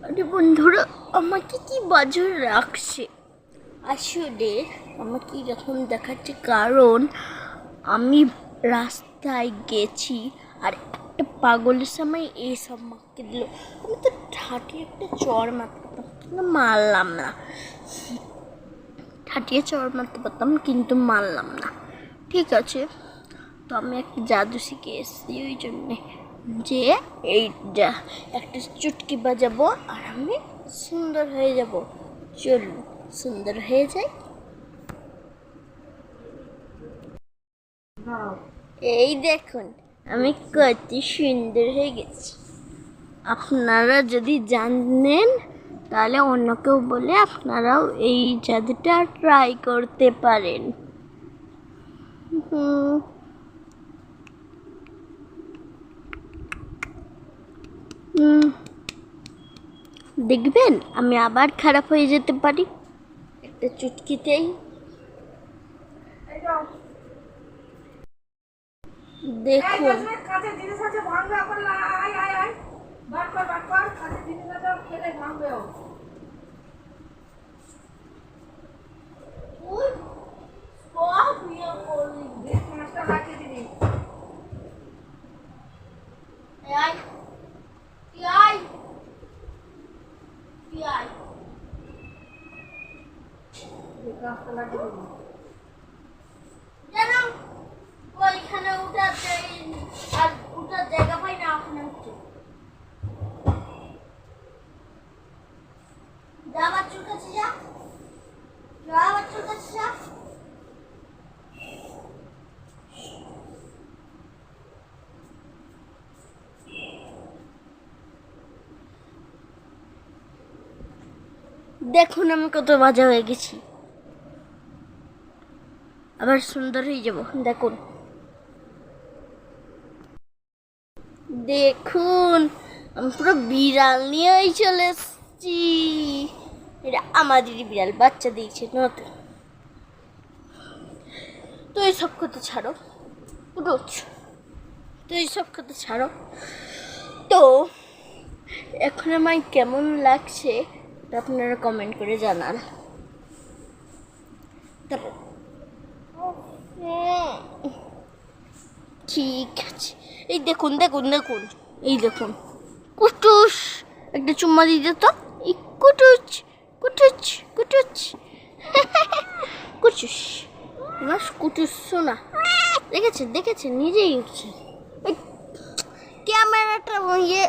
আরে বন্ধুরা, আমাকে কি বাজে রাখছে। আসলে আমাকে এরকম দেখাচ্ছে কারণ আমি রাস্তায় গেছি আর একটা পাগলের সময় এইসব মাকে দিল। আমি তো ঠাটিয়ে একটা চড় মারতে পারতাম কিন্তু মারলাম না। ঠাটিয়ে চড় মারতে পারতাম কিন্তু মারলাম না। ঠিক আছে, তো আমি একটা জাদু শিখে এসেছি ওই জন্যে যে এইটা একটা চুটকি বাজাবো আর আমি সুন্দর হয়ে যাব। চলুন সুন্দর হয়ে যাই। এই দেখুন আমি কত সুন্দর হয়ে গেছি। আপনারা যদি জানেন তাহলে অন্যকেও বলে আপনারাও এই জাদুটা ট্রাই করতে পারেন। দেখবেন আমি আবার খারাপ হয়ে যেতে পারি একটা চুটকিতেই। দেখুন যেন ওইখানে উঠাতে আর উঠার জায়গা পাই না, ওখানে উঠছে যা বাচ্চুর কাছে যা, যা বাচ্চুর কাছে যা। দেখুন আমি কত বাজা হয়ে গেছি, আবার সুন্দর হয়ে যাব। দেখুন দেখুন আমি পুরো বিড়াল নিয়েই চলে এসছি। এটা আমাদেরই বিড়াল, বাচ্চা দিয়েছে নতুন। তো এইসব কথা ছাড়ো, রোজ তো এইসব কথা ছাড়ো। তো এখন আমার কেমন লাগছে আপনারা কমেন্ট করে জানান। ঠিক আছে, এই দেখুন দেখুন দেখুন, এই দেখুন কুটুস একটা চুম্মা দিয়ে যেত। এই কুটুচ কুটুচ কুটুচ কুটুস, আমার কুটুস শোনা দেখেছেন দেখেছেন নিজেই উঠছে। ক্যামেরাটা ইয়ে